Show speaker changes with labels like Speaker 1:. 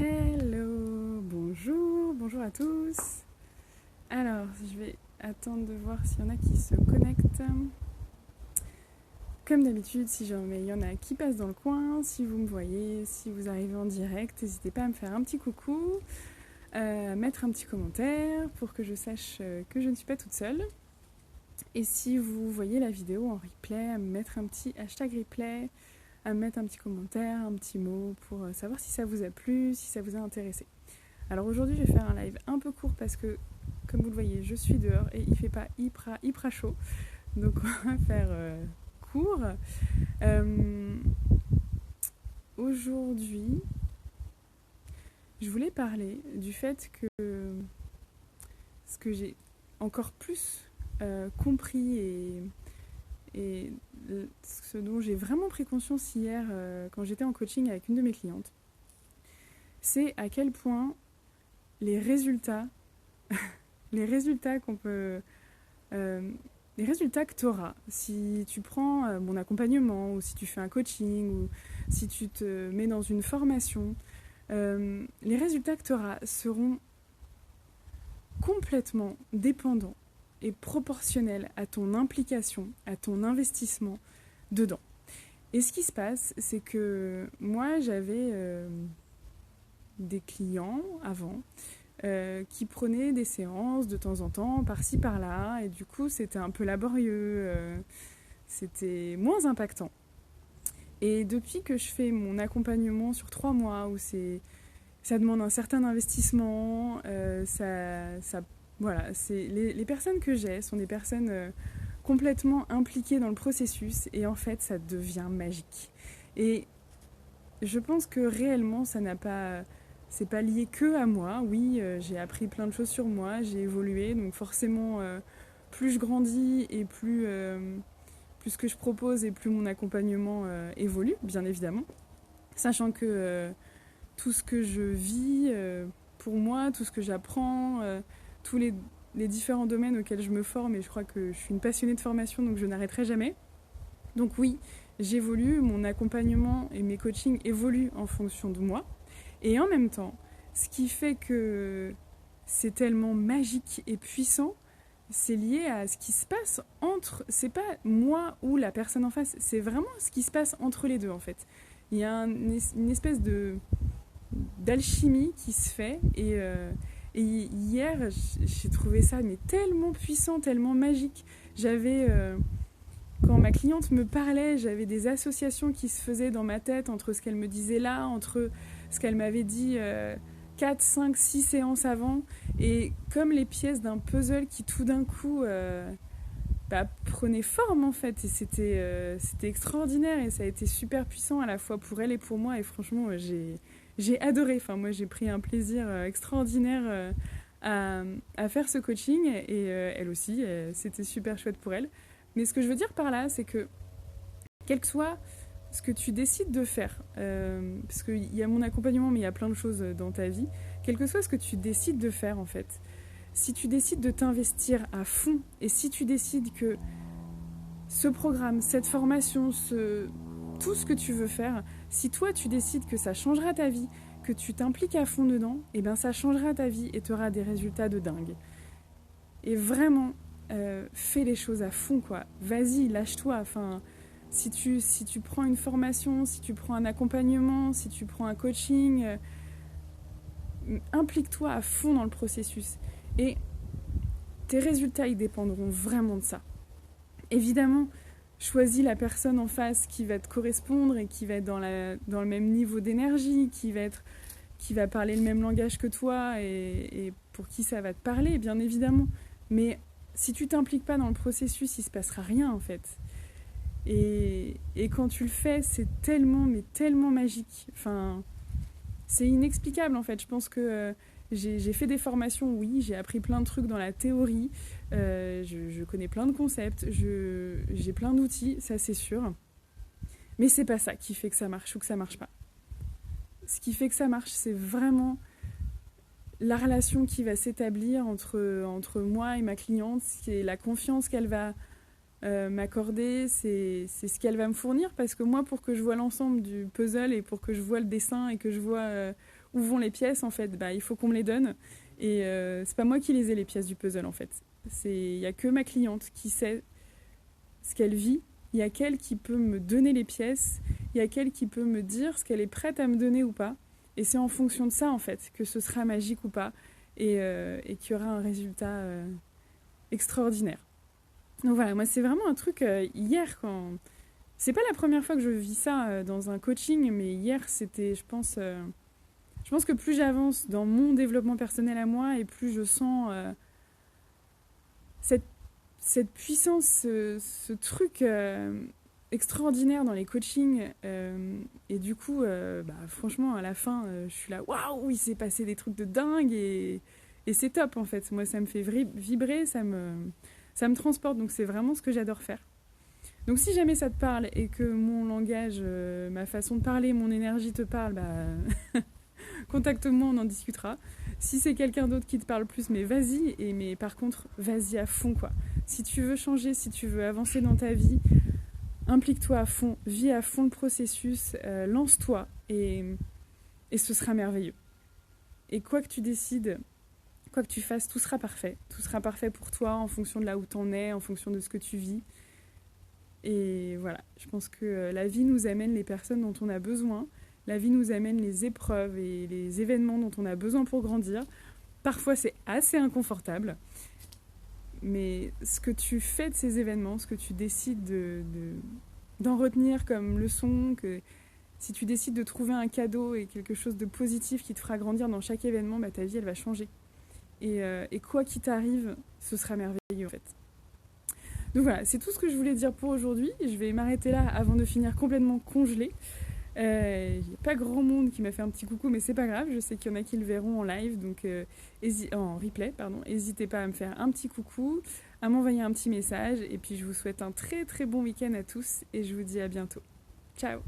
Speaker 1: Hello, bonjour à tous. Alors, je vais attendre de voir s'il y en a qui se connectent. Comme d'habitude, si jamais il y en a qui passent dans le coin, si vous me voyez, si vous arrivez en direct, n'hésitez pas à me faire un petit coucou, à mettre un petit commentaire pour que je sache que je ne suis pas toute seule. Et si vous voyez la vidéo en replay, à me mettre un petit hashtag replay, à me mettre un petit commentaire, un petit mot pour savoir si ça vous a plu, si ça vous a intéressé. Alors aujourd'hui, je vais faire un live un peu court parce que, comme vous le voyez, je suis dehors et il fait pas hyper chaud. Donc on va faire court. Aujourd'hui, je voulais parler du fait que ce que j'ai encore plus compris et ce dont j'ai vraiment pris conscience hier quand j'étais en coaching avec une de mes clientes, c'est à quel point les résultats qu'on peut... les résultats que tu auras, si tu prends mon accompagnement ou si tu fais un coaching ou si tu te mets dans une formation, les résultats que tu auras seront complètement dépendants et proportionnel à ton implication, à ton investissement dedans. Et ce qui se passe, c'est que moi, j'avais des clients avant qui prenaient des séances de temps en temps, par-ci, par-là, et du coup, c'était un peu laborieux, c'était moins impactant. Et depuis que je fais mon accompagnement sur 3 mois, où ça demande un certain investissement, voilà, les personnes que j'ai sont des personnes complètement impliquées dans le processus et en fait ça devient magique. Et je pense que réellement c'est pas lié que à moi. Oui, j'ai appris plein de choses sur moi, j'ai évolué, donc forcément plus je grandis et plus ce que je propose et plus mon accompagnement évolue, bien évidemment. Sachant que tout ce que je vis pour moi, tout ce que j'apprends, tous les différents domaines auxquels je me forme, et je crois que je suis une passionnée de formation, donc je n'arrêterai jamais. Donc oui, j'évolue, mon accompagnement et mes coachings évoluent en fonction de moi. Et en même temps, ce qui fait que c'est tellement magique et puissant, c'est lié à ce qui se passe entre... C'est pas moi ou la personne en face, c'est vraiment ce qui se passe entre les deux en fait. Il y a une espèce d'alchimie qui se fait et hier j'ai trouvé ça mais tellement puissant, tellement magique. Quand ma cliente me parlait, j'avais des associations qui se faisaient dans ma tête entre ce qu'elle me disait là, entre ce qu'elle m'avait dit 4, 5, 6 séances avant, et comme les pièces d'un puzzle qui tout d'un coup prenaient forme en fait, et c'était extraordinaire et ça a été super puissant à la fois pour elle et pour moi, et franchement j'ai adoré. Enfin, moi, j'ai pris un plaisir extraordinaire à faire ce coaching et elle aussi, c'était super chouette pour elle. Mais ce que je veux dire par là, c'est que quel que soit ce que tu décides de faire, parce qu'il y a mon accompagnement, mais il y a plein de choses dans ta vie, quel que soit ce que tu décides de faire en fait, si tu décides de t'investir à fond et si tu décides que ce programme, cette formation, tout ce que tu veux faire, si toi tu décides que ça changera ta vie, que tu t'impliques à fond dedans, et ben ça changera ta vie et tu auras des résultats de dingue. Et vraiment, fais les choses à fond, quoi. Vas-y, lâche-toi. Enfin, si tu prends une formation, si tu prends un accompagnement, si tu prends un coaching, implique-toi à fond dans le processus. Et tes résultats, ils dépendront vraiment de ça. Évidemment, choisis la personne en face qui va te correspondre et qui va être dans le même niveau d'énergie, qui va parler le même langage que toi et pour qui ça va te parler, bien évidemment. Mais si tu t'impliques pas dans le processus, il se passera rien en fait. Et quand tu le fais, c'est tellement, mais tellement magique. Enfin, c'est inexplicable en fait. Je pense que j'ai fait des formations, oui, j'ai appris plein de trucs dans la théorie, je connais plein de concepts, j'ai plein d'outils, ça c'est sûr. Mais c'est pas ça qui fait que ça marche ou que ça marche pas. Ce qui fait que ça marche, c'est vraiment la relation qui va s'établir entre moi et ma cliente, c'est la confiance qu'elle va m'accorder, c'est ce qu'elle va me fournir, parce que moi, pour que je vois l'ensemble du puzzle et pour que je vois le dessin et que je vois où vont les pièces en fait, il faut qu'on me les donne. Et c'est pas moi qui les ai, les pièces du puzzle en fait. Il n'y a que ma cliente qui sait ce qu'elle vit. Il y a qu'elle qui peut me donner les pièces. Il y a qu'elle qui peut me dire ce qu'elle est prête à me donner ou pas. Et c'est en fonction de ça en fait que ce sera magique ou pas. Et qu'il y aura un résultat extraordinaire. Donc voilà, moi c'est vraiment un truc hier quand... C'est pas la première fois que je vis ça dans un coaching, mais hier c'était, je pense que plus j'avance dans mon développement personnel à moi et plus je sens cette puissance, ce truc extraordinaire dans les coachings. Et du coup, franchement, à la fin, je suis là, waouh, il s'est passé des trucs de dingue et c'est top en fait. Moi, ça me fait vibrer, ça me transporte, donc c'est vraiment ce que j'adore faire. Donc si jamais ça te parle et que mon langage, ma façon de parler, mon énergie te parle, contacte-moi, on en discutera. Si c'est quelqu'un d'autre qui te parle plus, mais vas-y, mais par contre, vas-y à fond, quoi. Si tu veux changer, si tu veux avancer dans ta vie, implique-toi à fond, vis à fond le processus, lance-toi et ce sera merveilleux. Et quoi que tu décides, quoi que tu fasses, tout sera parfait. Tout sera parfait pour toi en fonction de là où t'en es, en fonction de ce que tu vis. Et voilà, je pense que la vie nous amène les personnes dont on a besoin. La vie nous amène les épreuves et les événements dont on a besoin pour grandir. Parfois, c'est assez inconfortable. Mais ce que tu fais de ces événements, ce que tu décides d'en retenir comme leçon, que si tu décides de trouver un cadeau et quelque chose de positif qui te fera grandir dans chaque événement, ta vie, elle va changer. Et quoi qu'il t'arrive, ce sera merveilleux, en fait. Donc voilà, c'est tout ce que je voulais dire pour aujourd'hui. Je vais m'arrêter là avant de finir complètement congelée. Il n'y a pas grand monde qui m'a fait un petit coucou, mais c'est pas grave. Je sais qu'il y en a qui le verront en live, donc en replay, pardon. N'hésitez pas à me faire un petit coucou, à m'envoyer un petit message. Et puis je vous souhaite un très très bon week-end à tous et je vous dis à bientôt. Ciao!